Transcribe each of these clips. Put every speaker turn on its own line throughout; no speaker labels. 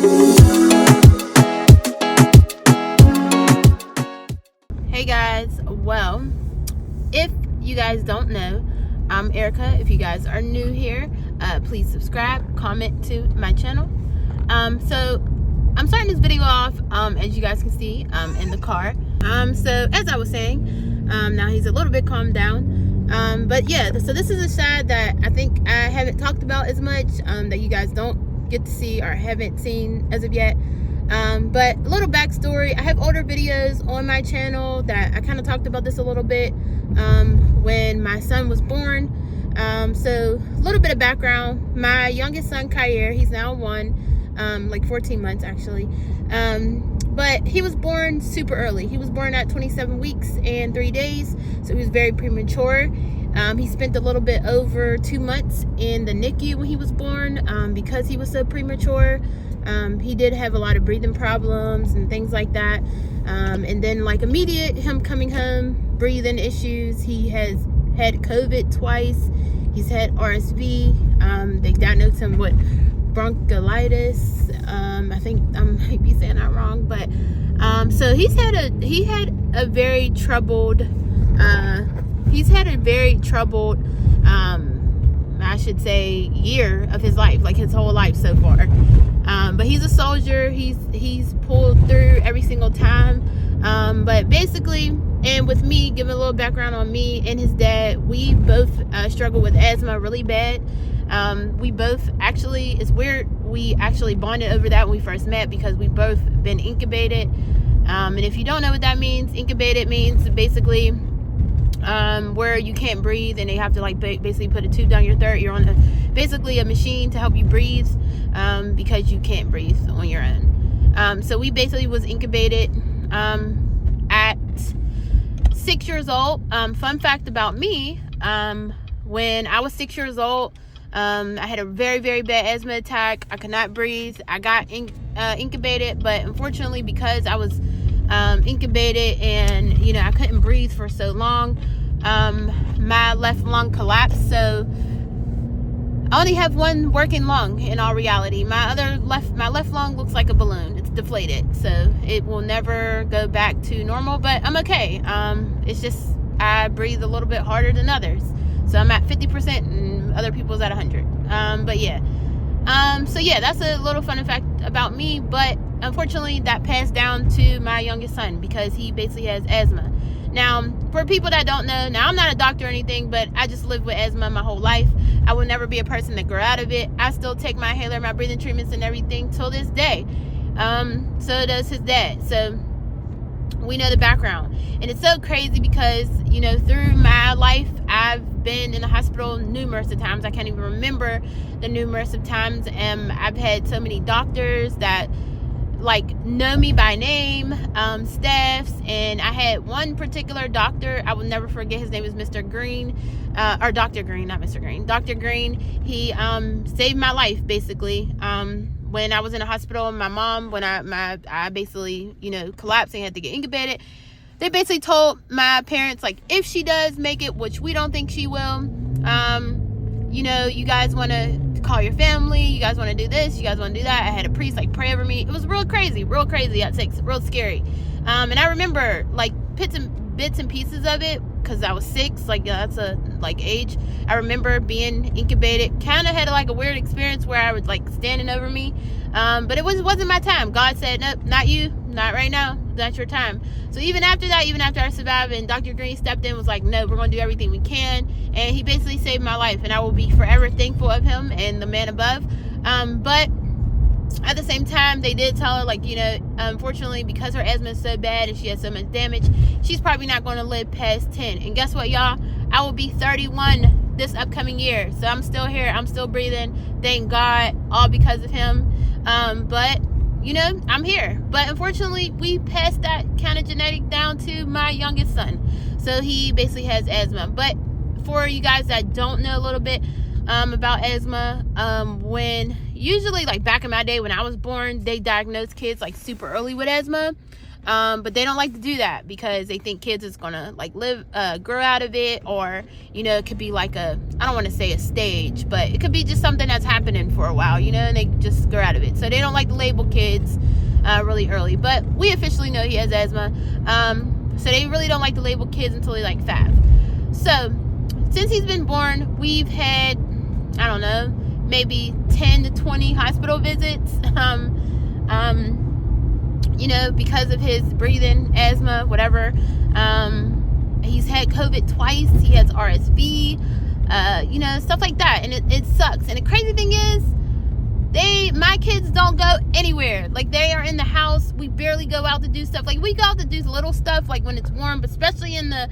Hey guys, well, if you guys don't know, I'm Erica. If you guys are new here, please subscribe, comment to my channel. So I'm starting this video off, as you guys can see, in the car. So as I was saying, now he's a little bit calmed down. But yeah, so this is a side that I think I haven't talked about as much, that you guys don't get to see or haven't seen as of yet. But a little backstory, I have older videos on my channel that I kind of talked about this a little bit when my son was born. So a little bit of background. My youngest son, Scariest, he's now 1, like 14 months actually. But he was born super early. He was born at 27 weeks and 3 days, so he was very premature. He spent a little bit over 2 months in the NICU when he was born, because he was so premature. He did have a lot of breathing problems and things like that. And then like immediate him coming home, breathing issues. He has had COVID twice. He's had RSV. They diagnosed him with bronchiolitis. I think I might be saying that wrong, but so he had a very troubled I should say year of his life, like his whole life so far. But he's a soldier. He's pulled through every single time. But basically, and with me, giving a little background on me and his dad, we both struggle with asthma really bad. We both actually, it's weird, we actually bonded over that when we first met because we both been incubated. And if you don't know what that means, incubated means basically where you can't breathe and they have to like basically put a tube down your throat. You're on basically a machine to help you breathe because you can't breathe on your own. So we basically was incubated at 6 years old. Fun fact about me, when I was 6 years old, I had a very, very bad asthma attack. I could not breathe. I got incubated, but unfortunately because I was incubated and I couldn't breathe for so long, my left lung collapsed. So I only have one working lung in all reality. My left lung looks like a balloon. It's deflated, so it will never go back to normal, but I'm okay. It's just I breathe a little bit harder than others, so I'm at 50% and other people's at 100. But yeah, so yeah, that's a little fun fact about me. But unfortunately that passed down to my youngest son because he basically has asthma. Now, for people that don't know, now I'm not a doctor or anything, but I just lived with asthma my whole life. I will never be a person that grew out of it. I still take my inhaler, my breathing treatments and everything till this day. So does his dad. So we know the background. And it's so crazy because, through my life, I've been in the hospital numerous of times. I can't even remember the numerous of times. I've had so many doctors that know me by name, staffs, and I had one particular doctor, I will never forget. His name was Mr. Green, or Dr. Green, not Mr. Green. Dr. Green, he saved my life basically. When I was in the hospital, my mom, when I basically collapsed and had to get incubated, they basically told my parents, if she does make it, which we don't think she will, you guys want to call your family, you guys want to do this, you guys want to do that. I had a priest pray over me. It was real crazy at 6, real scary. And I remember bits and pieces of it because I was 6, that's a age. I remember being incubated, kind of had a weird experience where I was standing over me, but it wasn't my time. God said, nope, not you, not right now, not your time. So even after that, even after I survived and Dr. Green stepped in, was like, no, we're going to do everything we can, and he basically saved my life, and I will be forever thankful of him and the man above. But at the same time, they did tell her, unfortunately, because her asthma is so bad and she has so much damage, she's probably not going to live past 10. And guess what, y'all? I will be 31 this upcoming year. So I'm still here. I'm still breathing. Thank God, all because of him. But, I'm here. But unfortunately, we passed that kind of genetic down to my youngest son. So he basically has asthma. But for you guys that don't know a little bit about asthma, when usually back in my day when I was born, they diagnosed kids super early with asthma. But they don't like to do that because they think kids is gonna like grow out of it, or it could be like I don't want to say a stage, but it could be just something that's happening for a while, and they just grow out of it. So they don't like to label kids really early. But we officially know he has asthma, so they really don't like to label kids until they're like 5. So since he's been born, we've had, I don't know, maybe 10 to 20 hospital visits. Because of his breathing, asthma, whatever. He's had COVID twice. He has RSV, stuff like that. And it sucks. And the crazy thing is, my kids don't go anywhere. Like, they are in the house. We barely go out to do stuff. Like, we go out to do little stuff, like when it's warm, but especially in the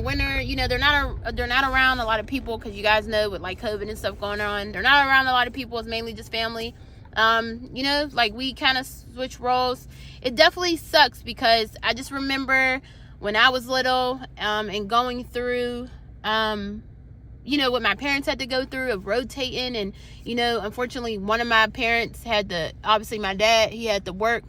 winter, they're not around a lot of people, because you guys know with like COVID and stuff going on, they're not around a lot of people. It's mainly just family. Like we kind of switch roles. It definitely sucks, because I just remember when I was little, and going through, what my parents had to go through of rotating. And, unfortunately, one of my parents obviously my dad, he had to work.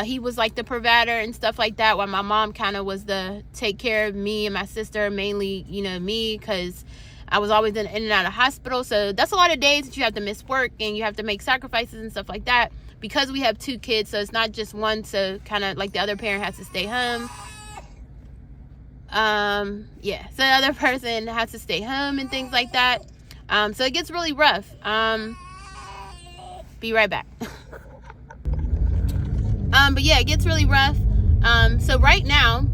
He was like the provider and stuff like that, while my mom kind of was the take care of me and my sister, mainly, me, because I was always in and out of hospital. So that's a lot of days that you have to miss work, and you have to make sacrifices and stuff like that, because we have 2 kids. So it's not just one. So kind of like the other parent has to stay home. So the other person has to stay home and things like that. So it gets really rough. Be right back. But yeah, it gets really rough. So right now,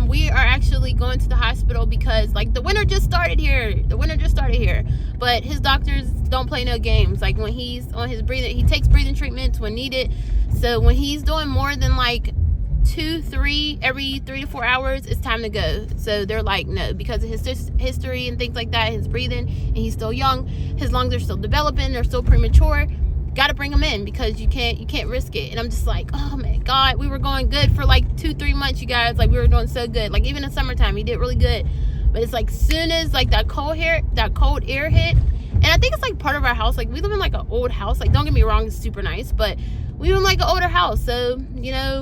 we are actually going to the hospital because like the winter just started here. But his doctors don't play no games. Like when he's on his breathing, he takes breathing treatments when needed. So when he's doing more than like 2-3 every 3 to 4 hours, it's time to go. So they're like, no, because of his history and things like that, his breathing, and he's still young, his lungs are still developing, they're still premature, got to bring him in, because you can't risk it. And I'm just like, oh my God, we were going good for like 2-3 months, you guys. Like we were doing so good. Like even in summertime, he did really good. But it's like soon as like that cold air hit, and I think it's like part of our house. Like we live in like an old house. Like don't get me wrong, it's super nice, but we live in like an older house. So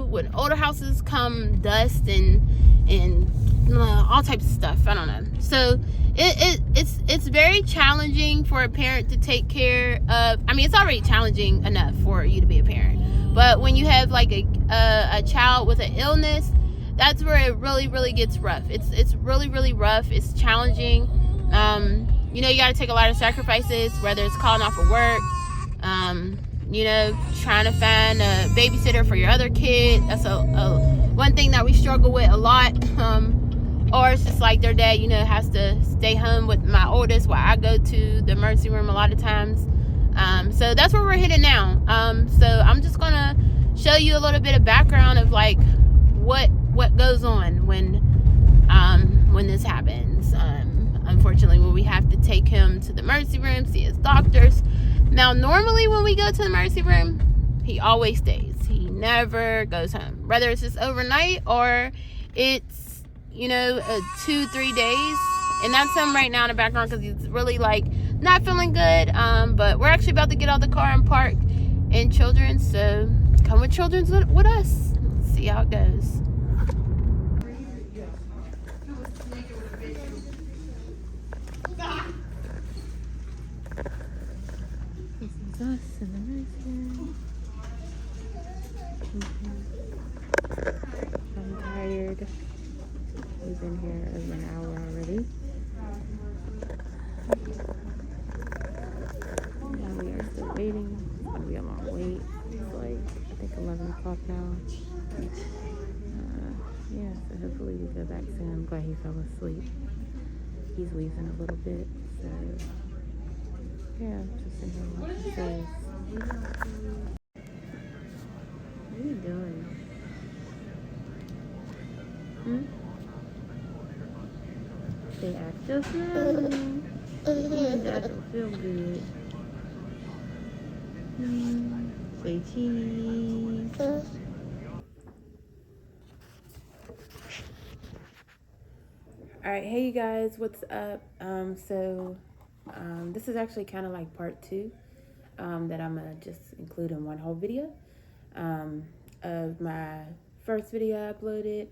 with older houses come dust and all types of stuff. I don't know. So it's very challenging for a parent to take care of. I mean, it's already challenging enough for you to be a parent, but when you have like a child with an illness, that's where it really, really gets rough. It's really, really rough. It's challenging. You got to take a lot of sacrifices, whether it's calling off of work, trying to find a babysitter for your other kid. That's one thing that we struggle with a lot. Or it's just like their dad, has to stay home with my oldest while I go to the emergency room a lot of times. So that's where we're headed now. So I'm just gonna show you a little bit of background of like what goes on when this happens. Unfortunately, when we have to take him to the emergency room, see his doctors. Now, normally when we go to the emergency room, he always stays. He never goes home. Whether it's just overnight or it's, 2-3 days. And that's him right now in the background because he's really like not feeling good. But we're actually about to get out the car and park in Children's. So come with Children's with us. Let's see how it goes. Us in the nursery. I'm tired. We've been here over an hour already. Now we are still waiting. It's gonna be a long wait. It's like I think 11 o'clock now. So hopefully we go back soon. I'm glad he fell asleep. He's wheezing a little bit, so yeah, just in here watching shows. What are you doing? They act just normal. That don't feel good. Say cheese. Alright, hey you guys, what's up? This is actually kind of like part 2 that I'm gonna just include in one whole video of my first video I uploaded.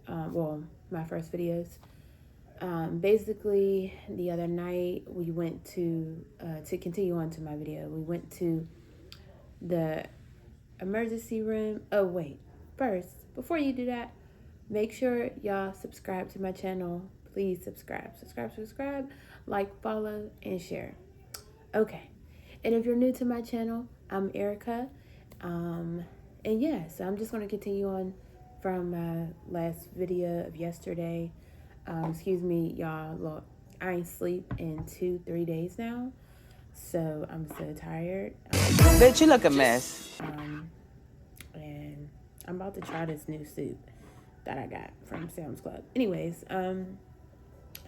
Well, my first videos. Basically, the other night we went to continue on to my video, we went to the emergency room. Oh, wait. First, before you do that, make sure y'all subscribe to my channel. Please subscribe, like, follow, and share. Okay. And if you're new to my channel, I'm Erica. And yeah, so I'm just going to continue on from my last video of yesterday. Excuse me, y'all. Look, I ain't sleep in 2-3 days now. So I'm so tired.
Bitch, you look a mess.
And I'm about to try this new soup that I got from Sam's Club. Anyways,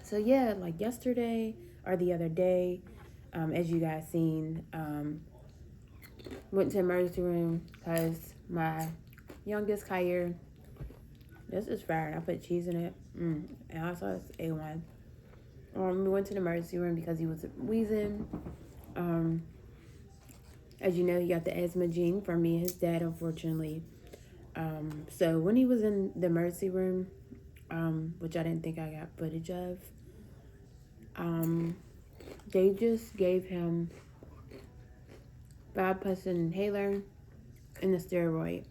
so yeah, like yesterday or the other day, as you guys seen, went to the emergency room because my youngest Kyrie, this is fire, and I put cheese in it, and also it's A1. We went to the emergency room because he was wheezing. As you know, he got the asthma gene from me and his dad, unfortunately. So when he was in the emergency room, which I didn't think I got footage of, they just gave him 5% inhaler and a steroid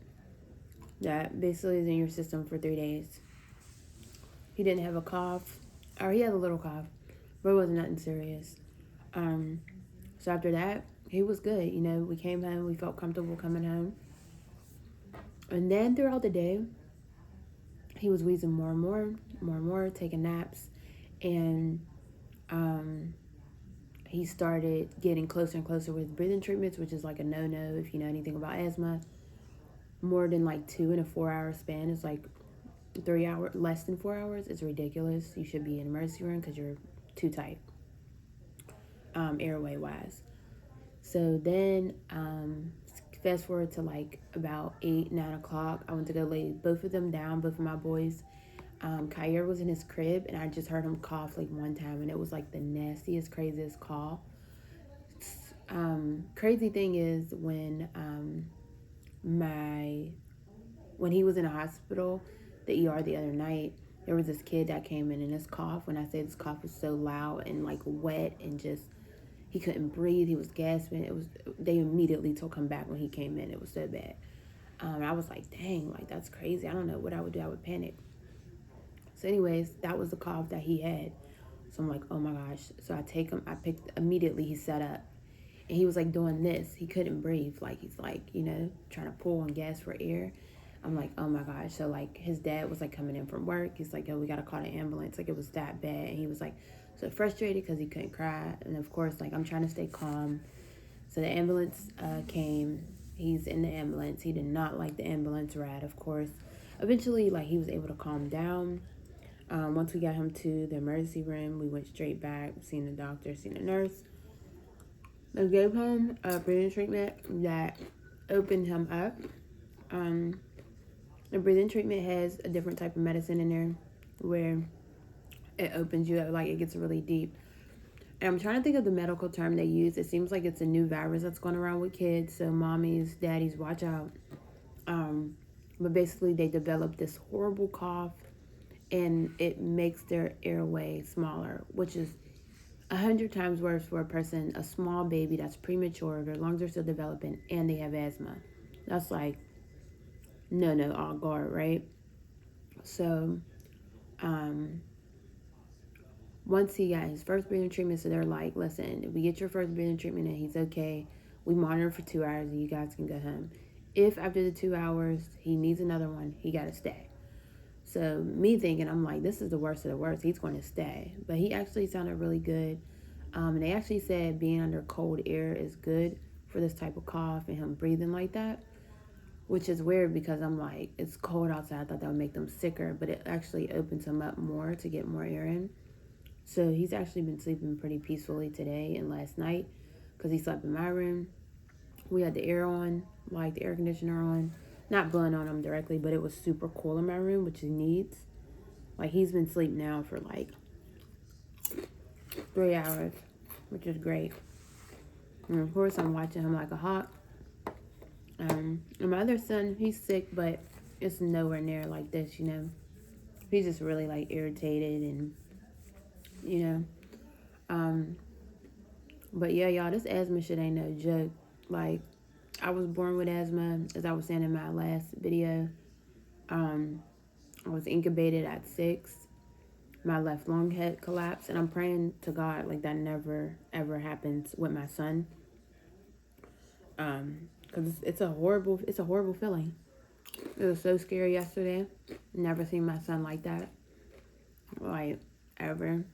that basically is in your system for 3 days. He didn't have a cough, or he had a little cough, but it wasn't nothing serious. So after that, he was good. You know, we came home, we felt comfortable coming home. And then throughout the day, he was wheezing more and more, taking naps. And he started getting closer and closer with breathing treatments, which is like a no-no if you know anything about asthma. More than like 2 in a 4-hour span is like 3 hours, less than 4 hours. It's ridiculous. You should be in an emergency room because you're too tight, airway wise. So then, fast forward to like about 8-9 o'clock, I went to go lay both of them down, both of my boys. Kyrie was in his crib, and I just heard him cough like one time, and it was like the nastiest, craziest cough. Crazy thing is when he was in a hospital, the ER the other night, there was this kid that came in, and his cough, when I say this cough was so loud and like wet and just, he couldn't breathe, he was gasping. They immediately took him back when he came in. It was so bad. I was like, dang, like that's crazy. I don't know what I would do. I would panic. So anyways, that was the cough that he had. So I'm like, oh my gosh. So I take him, immediately he sat up. And he was like doing this. He couldn't breathe. Like he's like, you know, trying to pull on gas for air. I'm like, oh my gosh. So like his dad was like coming in from work. He's like, yo, we got to call the ambulance. Like it was that bad. And he was like so frustrated because he couldn't cry. And of course, like I'm trying to stay calm. So the ambulance came. He's in the ambulance. He did not like the ambulance ride, of course. Eventually, like he was able to calm down. Once we got him to the emergency room, we went straight back, seen the doctor, seen the nurse. They gave him a breathing treatment that opened him up. The breathing treatment has a different type of medicine in there where it opens you up, like it gets really deep. And I'm trying to think of the medical term they use. It seems like it's a new virus that's going around with kids, so mommies, daddies, watch out. But basically, they develop this horrible cough, and it makes their airway smaller, which is 100 times worse for a small baby that's premature, their lungs are still developing, and they have asthma. That's like, no, all guard, right? So, once he got his first breathing treatment, so they're like, listen, if we get your first breathing treatment and he's okay, we monitor for 2 hours and you guys can go home. If after the 2 hours he needs another one, he got to stay. So me thinking, I'm like, this is the worst of the worst. He's going to stay. But he actually sounded really good. And they actually said being under cold air is good for this type of cough and him breathing like that, which is weird because I'm like, it's cold outside. I thought that would make them sicker, but it actually opens him up more to get more air in. So he's actually been sleeping pretty peacefully today and last night because he slept in my room. We had the air on, like the air conditioner on. Not blowing on him directly, but it was super cool in my room, which he needs. Like, he's been asleep now for like 3 hours, which is great. And of course, I'm watching him like a hawk. And my other son, he's sick, but it's nowhere near like this, you know. He's just really like irritated and, you know. But yeah, y'all, this asthma shit ain't no joke. Like, I was born with asthma, as I was saying in my last video. I was incubated at 6. My left lung had collapsed, and I'm praying to God like that never ever happens with my son. Because it's a horrible feeling. It was so scary yesterday. Never seen my son like that, like ever.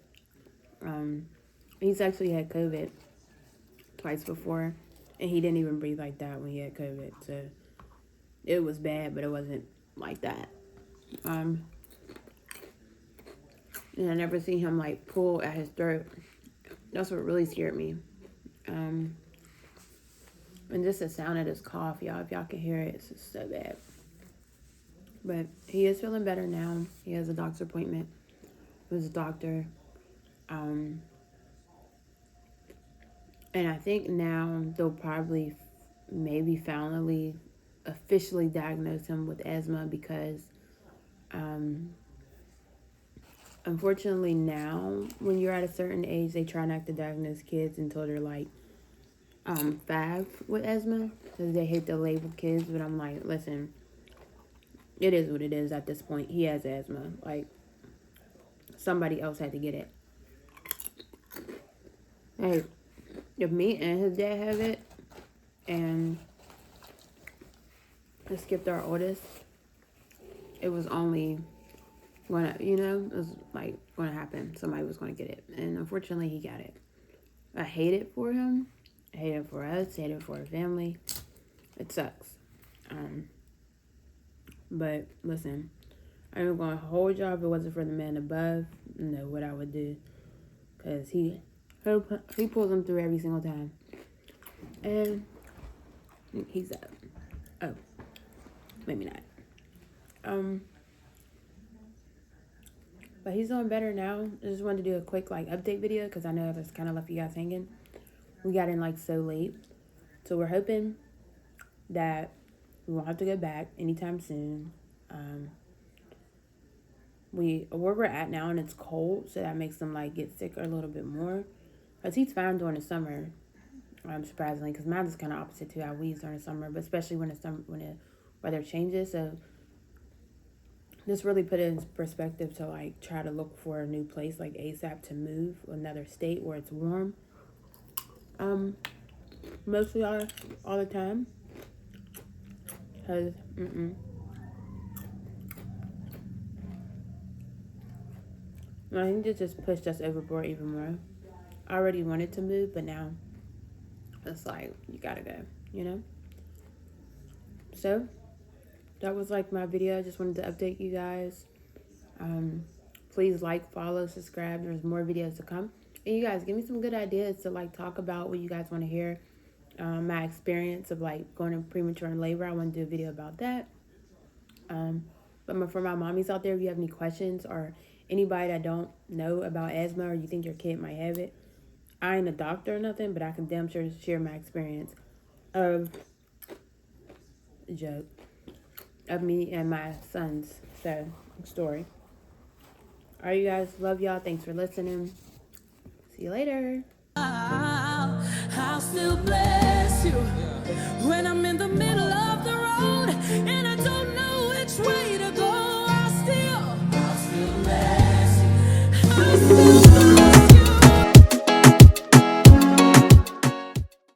He's actually had COVID twice before, and he didn't even breathe like that when he had COVID. So it was bad, but it wasn't like that. And I never seen him like pull at his throat. That's what really scared me. And just the sound of his cough, y'all, if y'all can hear it, it's just so bad. But he is feeling better now. He has a doctor's appointment with his doctor. And I think now they'll probably maybe finally officially diagnose him with asthma because unfortunately now when you're at a certain age, they try not to diagnose kids until they're like 5 with asthma because they hate to label kids. But I'm like, listen, it is what it is at this point. He has asthma. Like, somebody else had to get it. Hey, if me and his dad have it, and I skipped our oldest, it was only gonna, you know, it was like gonna happen. Somebody was gonna get it, and unfortunately, he got it. I hate it for him. I hate it for us. I hate it for our family. It sucks. But listen, I'm gonna hold y'all. If it wasn't for the man above, you know what I would do, cause he pulls them through every single time, and he's up. Oh, maybe not. But he's doing better now. I just wanted to do a quick like update video because I know that's kind of left you guys hanging. We got in like so late, so we're hoping that we won't have to go back anytime soon. Where we're at now, and it's cold, so that makes them like get sick a little bit more. Cause he's fine during the summer, surprisingly, because mine is kind of opposite to how we use during the summer, but especially when the weather changes. So this really put it in perspective to like try to look for a new place like ASAP to move another state where it's warm. Mostly all the time. Cause I think it just pushed us overboard even more. I already wanted to move, but now it's like you gotta go, you know. So that was like my video. I just wanted to update you guys. Please like, follow, subscribe. There's more videos to come. And you guys, give me some good ideas to like talk about what you guys want to hear. My experience of like going in premature in labor. I want to do a video about that. But for my mommies out there, if you have any questions or anybody that don't know about asthma or you think your kid might have it, I ain't a doctor or nothing, but I can damn sure share my experience of me and my son's story. All right, you guys, love y'all. Thanks for listening. See you later. I'll still bless.